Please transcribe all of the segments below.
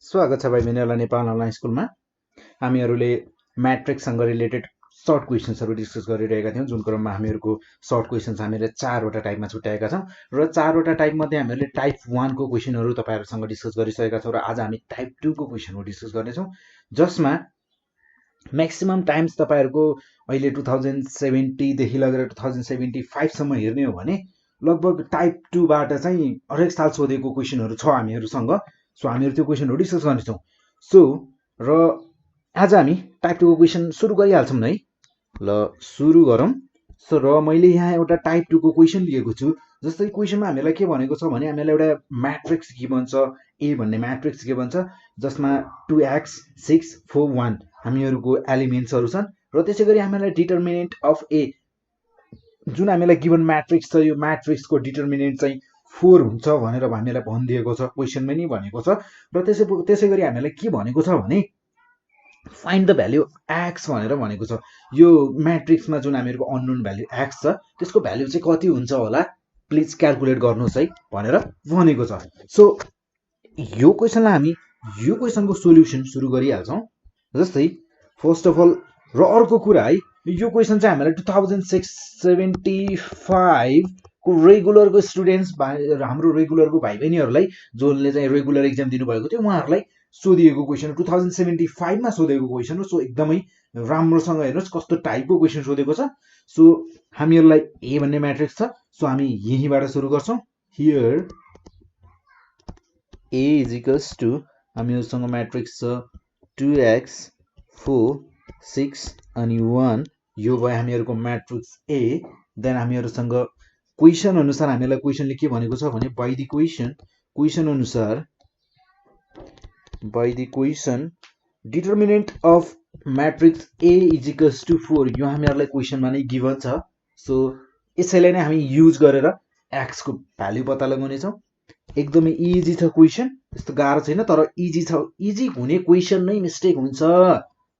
स्वागत छ भाइ बहिनीहरुलाई नेपाल अनलाइन स्कुलमा। हामीहरुले म्याट्रिक्ससँग रिलेटेड सर्ट क्वेशन्सहरु डिस्कस गरिरहेका थियौं, जुन क्रममा हामीहरुको सर्ट क्वेशन्स हामीले 4 वटा टाइपमा छुट्याएका छौं र 4 वटा टाइप मध्ये हामीले टाइप 1 को क्वेशनहरु तपाईहरुसँग डिस्कस गरिसकेका छौं र आज हामी टाइप 2 को क्वेशनहरु डिस्कस गर्ने छौं, जसमा म्याक्सिमम टाइम्स तपाईहरुको अहिले 2070 देखि लगेर 2075 सम्म हेर्ने हो भने लगभग टाइप 2 बाट चाहिँ हरेक साल सोधेको क्वेशनहरु छ हामीहरुसँग। सो हामीहरु त्यो क्वेशनहरु डिस्कस गर्ने छौं। सो र आज हामी टाइप 2 को क्वेशन सुरु गरिहाल्छौं है। ल सुरु गरौं। सो र मैले यहाँ एउटा टाइप 2 को क्वेशन लिएको छु। जस्तै क्वेशनमा हामीलाई के भनेको छ भने हामीलाई एउटा म्याट्रिक्स गिभन छ, ए भन्ने म्याट्रिक्स गिभन छ, जसमा 2x 6 4 1 हामीहरुको एलिमेन्ट्सहरु छन् र त्यसैगरी हामीलाई डिटरमिनेन्ट अफ ए जुन हामीलाई गिभन म्याट्रिक्स छ, यो म्याट्रिक्सको डिटरमिनेन्ट चाहिँ 4 हुन्छ भनेर हामीलाई भनिदिएको छ, क्वेशनमै नि भनेको छ। र त्यसैगरी हामीलाई के भनेको छ भने फाइन्ड द भ्यालु x भनेर भनेको छ। यो म्याट्रिक्समा जुन हामीहरुको अननोन भ्यालु x छ, त्यसको भ्यालु चाहिँ कति हुन्छ होला प्लिज क्याल्कुलेट गर्नुस् है भनेर भनेको छ। सो यो क्वेशनलाई हामी यो क्वेशनको सोलुसन सुरु गरिहाल्छौं। जस्तै फर्स्ट अफ अल र अर्को कुरा है, यो क्वेशन चाहिँ हामीलाई 2675 को रेगुलरको स्टुडेन्ट्स हाम्रो रेगुलरको भाइ बहिनीहरुलाई जसले चाहिँ रेगुलर एक्जाम दिनु भएको थियो उहाँहरुलाई सोधिएको क्वेशन 2075 मा सोधेको क्वेशन हो। सो एकदमै राम्रोसँग हेर्नुस् कस्तो टाइपको क्वेशन सोधेको छ। सो हामीहरुलाई ए भन्ने म्याट्रिक्स छ। सो हामी यहीबाट सुरु गर्छौं। Here a is equals to हामीहरुसँग म्याट्रिक्स छ 2x 4 6 अनि 1, यो भयो हामीहरुको म्याट्रिक्स ए। देन हामीहरुसँग क्वेशन अनुसार हामीलाई क्वेशनले के भनेको छ भने बाइ द क्वेशन अनुसार by the question determinant of matrix A is equals to 4, यो हामीहरुलाई क्वेशनमा नै गिभन छ। सो यसैलाई नै हामी युज गरेर x को भ्यालु पत्ता लगाउने छौं। एकदमै इजी छ क्वेशन, त्यस्तो गाह्रो छैन, तर इजी छ। इजी हुने क्वेशन नै मिस्टेक हुन्छ,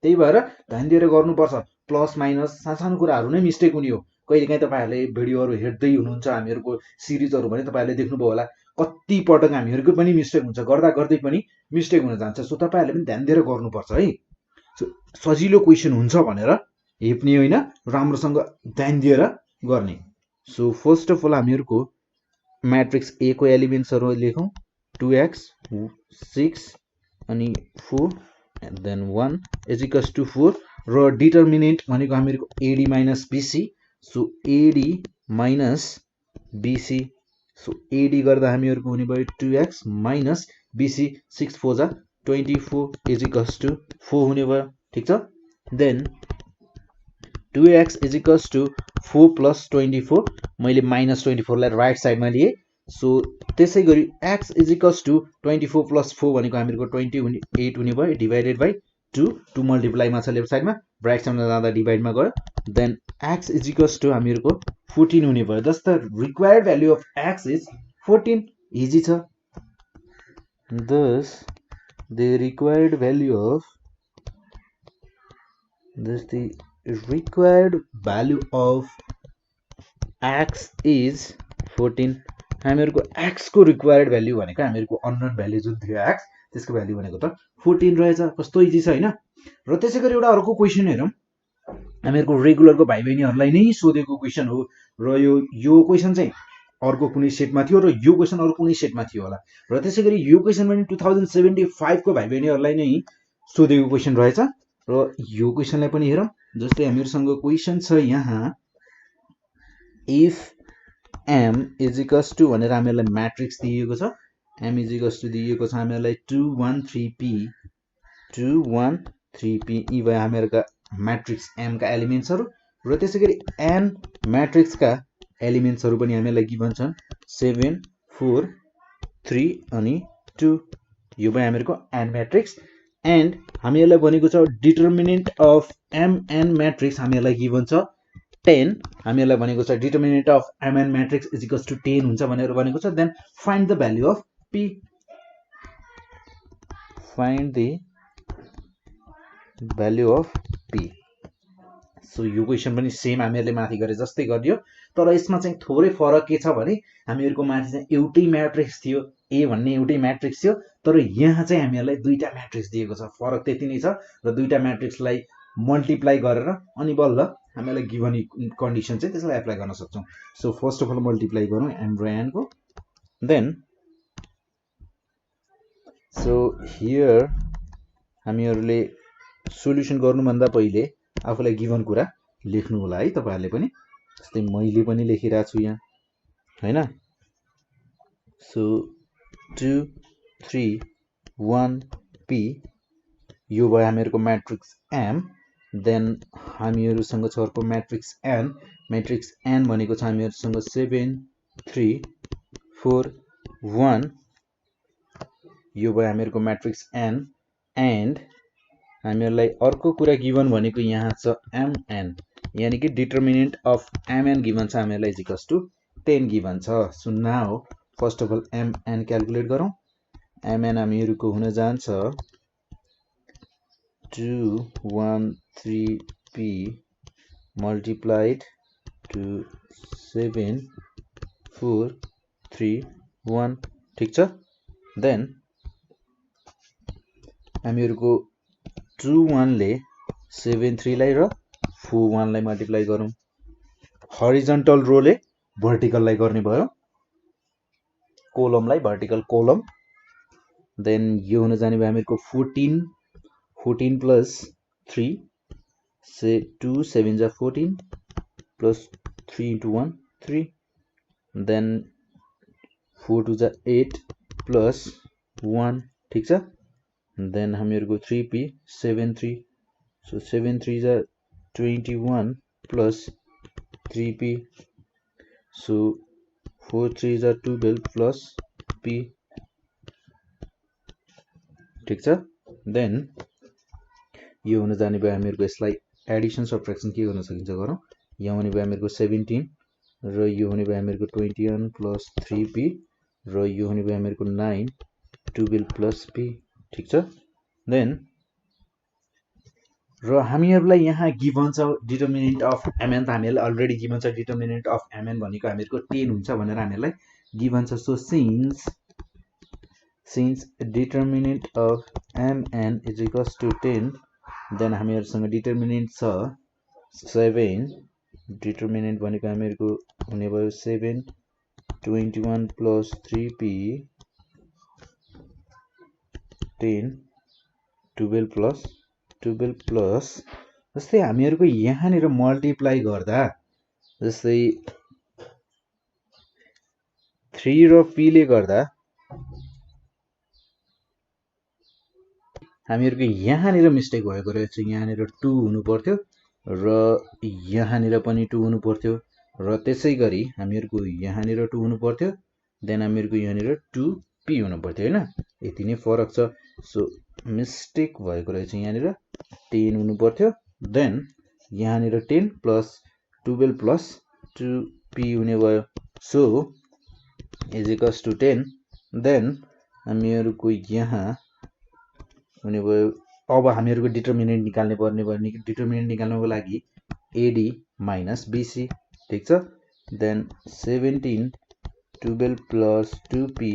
त्यही भएर ध्यान दिएर गर्नुपर्छ। प्लस माइनस सानो कुराहरु नै मिस्टेक हुने हो। कहिलेकाहीँ तपाईहरुले भिडियोहरु हेर्दै हुनुहुन्छ हामीहरुको सिरिजहरु भने तपाईहरुले देख्नुभयो होला कति पटक हामीहरुको पनि मिस्टेक हुन्छ, गर्दा गर्दै पनि मिस्टेक हुन जान्छ। सो तपाईहरुले पनि ध्यान दिएर गर्नुपर्छ है। सो सजिलो क्वेशन हुन्छ भनेर हेप्ने होइन, राम्रोसँग ध्यान दिएर गर्ने। सो फर्स्ट अफ अल हामीहरुको म्याट्रिक्स ए को एलिमेन्ट्सहरु लेखौं 2x 6 अनि 4 and then 1 is equals to 4 र डिटरमिनेन्ट भनेको हामीहरुको AD minus BC। So AD minus BC, so AD गर्दा हामीहरुको हुने भयो 2x minus BC 6 4 जा 24 is equals to 4 हुने भयो, ठीक छ। Then 2x is equals to 4 plus 24, मैले minus 24 लाई राइट साइडमा लिए। सो त्यसैगरी x is equals to 24 plus 4 भनेको हामीहरुको 28 हुने भयो, डिवाइडेड बाइ 2 मल्टिप्लाई मा छ लेफ्ट साइडमा, राइट साइडमा जाँदा डिवाइड मा गयो। Then x is equals to हामीहरुको 14 हुने भयो। Thus the required value of x is 14। Easy छ। Thus the required value of x is 14। हामीहरुको x को रिक्वायर्ड भ्यालु भनेको हामीहरुको अननोन भ्यालु जुन थियो x, त्यसको भ्यालु भनेको त 14 रहेछ। कस्तो इजी छ हैन। र त्यसैगरी एउटा अर्को क्वेशन हेरौं। हामीहरुको रेगुलरको भाइ बहिनीहरुलाई नै सोधेको क्वेशन हो र यो क्वेशन चाहिँ अर्को कुनै सेटमा थियो र यो क्वेशन अर्को कुनै सेटमा थियो होला। र त्यसैगरी यो क्वेशन पनि 2075 को भाइ बहिनीहरुलाई नै सोधेको क्वेशन रहेछ र यो क्वेशनलाई पनि हेरौं। जस्तै हामीहरुसँग क्वेशन छ यहाँ if m is equals to भनेर हामीहरुलाई म्याट्रिक्स दिएको छ। m इज इक्वल्स टु दिएको छ हामीहरुलाई 2 1 3 p 2 1 3 p, यी भयो हामीहरुका म्याट्रिक्स m का एलिमेन्ट्सहरु र त्यसैगरी n म्याट्रिक्स का एलिमेन्ट्सहरु पनि हामीलाई गिभन छन् 7 4 3 अनि 2, यो भयो हामीहरुको n म्याट्रिक्स। एन्ड हामीहरुलाई भनेको छ डिटरमिनेन्ट अफ mn म्याट्रिक्स हामीहरुलाई गिभन छ 10। हामीहरुलाई भनेको छ determinant of mn matrix is equals to 10 हुन्छ भनेर भनेको छ। Then find the value of p, find the value of p। So यो क्वेशन पनि सेम हामीहरुले माथि गरे जस्तै गरियो, तर यसमा चाहिँ थोरै फरक के छ भने हामीहरुको माथि चाहिँ एउटै म्याट्रिक्स थियो ए भन्ने एउटै म्याट्रिक्स थियो तर यहाँ चाहिँ हामीहरुलाई दुईटा म्याट्रिक्स दिएको छ फरक त्यति नै छ र दुईटा म्याट्रिक्सलाई मल्टिप्लाई गरेर अनि बल्ल हामीलाई गिभन कन्डिसन चाहिँ त्यसलाई एप्लाई गर्न सक्छौं so first of all multiply गरौँ m र n को देन सो हियर हामीहरुले सोलुसन गर्नुभन्दा पहिले आफुलाई गिभन कुरा लेख्नु होला है तपाईहरुले पनि जस्तै मैले पनि लेखिरा छु यहाँ हैन सो 2 3 1 p यो भयो हामीहरुको म्याट्रिक्स m देन हामीहरुसँग छ अर्को म्याट्रिक्स n भनेको छ हामीहरुसँग 7 3 4 1 यो भयो हामीहरुको म्याट्रिक्स n एन्ड हामीहरुलाई अर्को कुरा गिभन भनेको यहाँ छ mn यानी कि डिटरमिनेन्ट अफ mn गिभन छ हामीहरुलाई इज इक्वल्स टु 10 गिभन छ so now first of all mn calculate गरौँ mn हामीहरुको हुन जान्छ 213p multiplied to 7431 ठीक छ देन हामीहरुको 21 ले 73 लाई र 41 लाई मल्टिप्लाई गरौँ हरिजन्टल रो ले भर्टिकल लाई गर्ने भयो कोलम लाई भर्टिकल कोलम देन यो हुन जाने भयो हामीहरुको 14 plus 3 say 2 7 is 14 plus 3 into 1 3 then 4 2 is 8 plus 1 ठीक छ then हामीहरुको 3p 7 3 so 7 3 is 21 plus 3p so 4 3 is 12 plus p ठीक छ then यो हुन जाने भयो हामीहरुको यसलाई एडिसन सबट्र्याक्सन के गर्न सकिन्छ गरौँ यहाँ हुने भयो हामीहरुको 17 र यो हुने भयो हामीहरुको 21 plus 3p र यो हुने भयो हामीहरुको 9 12 plus p ठीक छ देन र हामीहरुलाई यहाँ गिभन छ डिटरमिनेन्ट अफ mn त हामीहरुलाई अलरेडी गिभन छ डिटरमिनेन्ट अफ mn भनेको हामीहरुको 10 हुन्छ भनेर हामीहरुलाई गिभन छ so since determinant of mn is equals to 10 then हामीहरुसँग डिटरमिनेन्ट छ 7 डिटरमिनेन्ट भनेको हामीहरुको हुने भयो 7 21 plus 3p 10 12 plus जस्तै हामीहरुको यहाँ निर मल्टिप्लाई गर्दा जस्तै 3 र p ले गर्दा हामीहरुको यहाँ निर मिस्टेक भएको रहेछ यहाँ निर 2 हुनु पर्थ्यो र यहाँ निर पनि 2 हुनु पर्थ्यो र त्यसैगरी हामीहरुको यहाँ निर 2 हुनु पर्थ्यो देन हामीहरुको यहाँ निर 2p हुनु पर्थ्यो हैन यति नै फरक छ सो मिस्टेक भएको रहेछ यहाँ निर 10 हुनु पर्थ्यो देन यहाँ निर 10 plus 12 plus 2p हुने भयो so is equals to 10 then हामीहरुको यहाँ हुने भयो अब हामीहरुको डिटरमिनेन्ट निकाल्ने पर्ने भयो डिटरमिनेन्ट निकाल्नको लागि AD minus BC ठीक छ then 17 12 plus 2p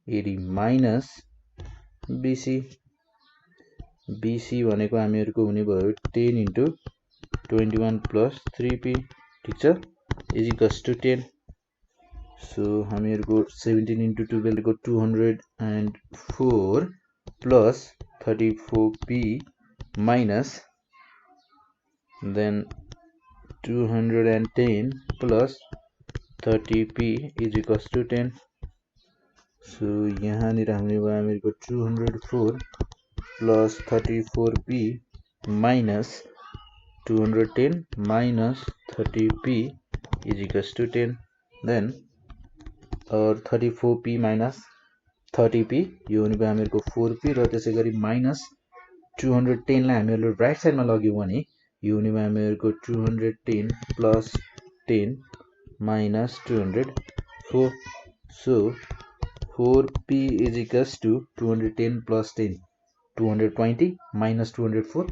AD minus BC BC भनेको हामीहरुको हुने भयो 10 into 21 plus 3p ठीक छ इज इक्वल्स टु 10 सो हामीहरुको 17 into 12 को 204 plus 34p minus then 210 plus 30p is equals to 10 so यहाँ निर हामीले भयो हामीहरुको 204 plus 34p minus 210 minus 30p is equals to 10 then or 34p minus 30p यो हुने भयो हामीहरुको 4p र त्यसैगरी minus 210 लाई हामीहरुले राइट साइडमा लग्यौ भने यो हुने भयो हामीहरुको 210 plus 10 minus 204 so 4p is equals to 210 plus 10 220 minus 204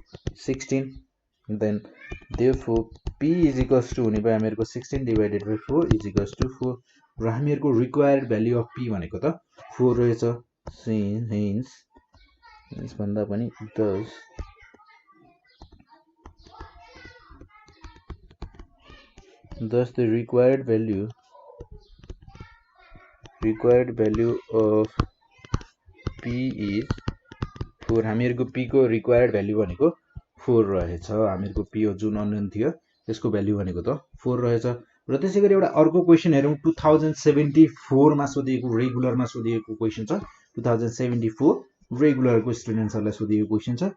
16 then therefore p is equals to हुने भयो हामीहरुको 16 divided by 4 is equals to 4 र हामीहरुको रिक्वायर्ड भ्यालु अफ p भनेको त 4 रहेछ हेन्स भन्दा पनि thus the required value of p is 4 हामीहरुको p को required value भनेको 4 रहेछ हामीहरुको p हो जुन अननोन थियो त्यसको भ्यालु भनेको त 4 रहेछ र त्यसैगरी एउटा अर्को क्वेशन हेरौं 2074 मा सोधिएको रेगुलर मा सोधिएको क्वेशन छ 2074 रेगुलर को स्टुडेन्ट्सहरुलाई सोधिएको क्वेशन छ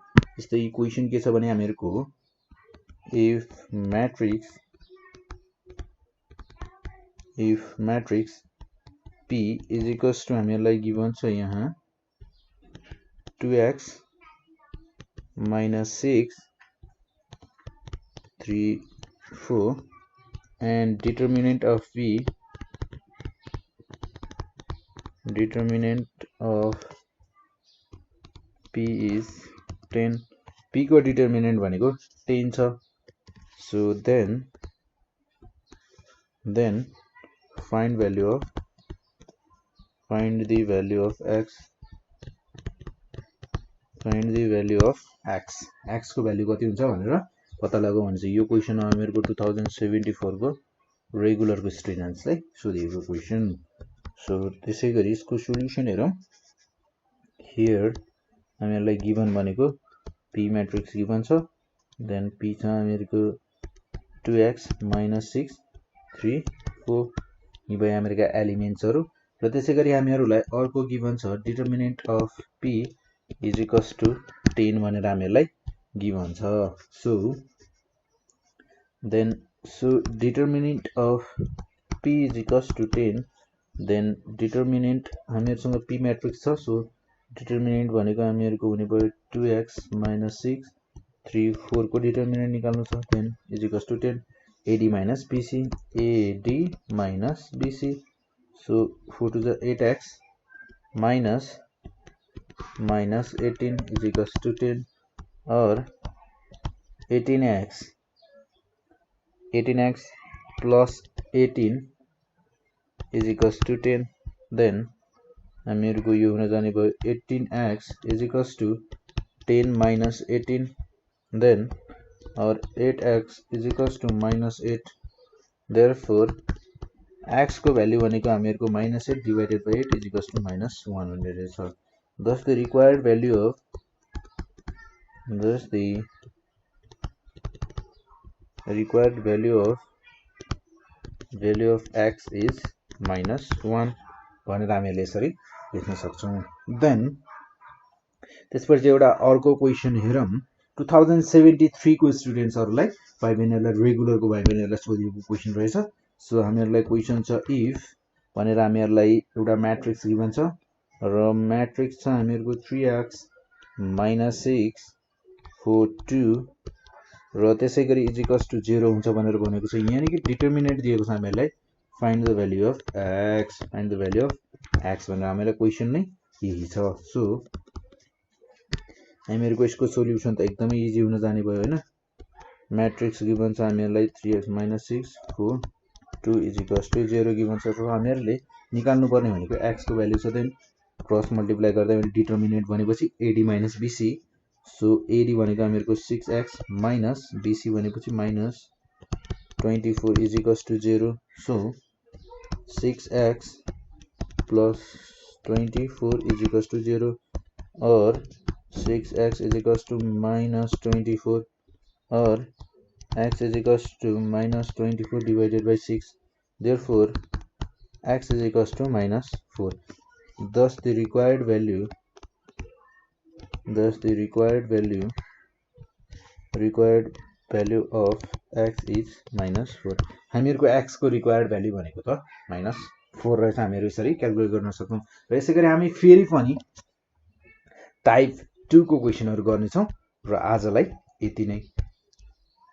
यस्तै क्वेशन के छ भने हामीहरुको if matrix p is equals to हामीहरुलाई गिवन छ यहाँ 2x minus 6 3 4 and determinant of p is 10 p को determinant भनेको 10 छ so then find the value of x x को भ्यालु कति हुन्छ भनेर पत्ता लगाऊ भन्छ यो क्वेशन हामीहरुको 2074 को रेगुलर को स्टुडेन्ट्सलाई सोधिएको क्वेशन सो त्यसैगरी यसको सोलुसन हेरौं हियर हामीहरुलाई गिवन भनेको p म्याट्रिक्स गिवन छ देन p छ हामीहरुको 2x minus 6 3 4 यी भए हामीहरुका एलिमेन्ट्सहरु र त्यसैगरी हामीहरुलाई अर्को गिवन छ determinant of p is equals to 10 भनेर हामीहरुलाई गिवन छ so determinant of p is equals to 10 then determinant हामीहरुसँग p matrix छ so determinant भनेको हामीहरुको हुने भयो 2x minus 6 3 4 को determinant निकाल्नु छ then is equals to 10 AD minus BC so 4 to the 8x minus 18 is equals to 10 or 18x plus 18 is equals to 10 then हामीहरुको यो हुन जाने भयो 18x is equals to 10 minus 18 then or 8x is equals to minus 8 therefore x को value भनेको हामीहरुको minus 8 divided by 8 is equals to minus 100 रहेछ thus the required value of x is minus 1 भनेर हामीले यसरी लेख्न सक्छौं then त्यसपछि एउटा अर्को क्वेशन हेरौं 2073 को स्टुडेन्ट्सहरुलाई भाइ बहिनीहरुलाई रेगुलर को भाइ बहिनीहरुलाई सोधिएको क्वेशन रहेछ सो हामीहरुलाई क्वेशन छ इफ भनेर हामीहरुलाई एउटा म्याट्रिक्स गिवन छ र म्याट्रिक्स छ हामीहरुको 3x minus 6 4 2 र त्यसैगरी इज इक्वल्स टु 0 हुन्छ भनेर भनेको छ यानी कि डिटरमिनेन्ट दिएको छ हामीहरुलाई find the value of x भनेर हामीहरुलाई क्वेशन नै यही छ सो हामीहरुको यसको सोलुसन त एकदमै इजी हुन जाने भयो हैन म्याट्रिक्स गिवन छ हामीहरुलाई 3x minus 6 4 2 is equals to 0 given छ र हामीहरुले निकाल्नु पर्ने भनेको x को भ्यालु छ देन क्रस मल्टिप्लाई गर्दा डिटरमिनेन्ट भनेपछि AD minus BC so AD भनेको हामीहरुको 6x minus BC भनेपछि minus 24 is equals to 0 so 6x plus 24 is equals to 0 or 6x is equals to minus 24 or x is equals to minus 24 divided by 6 therefore x is equals to minus 4 thus the required value of x is minus 4 हामीहरुको x को required value भनेको त minus 4 रहेछ हामीहरु यसरी calculate गर्न सक्छौं र यसैगरी हामी फेरि पनि टाइप 2 को क्वेशनहरु गर्ने छौं र आजलाई यति नै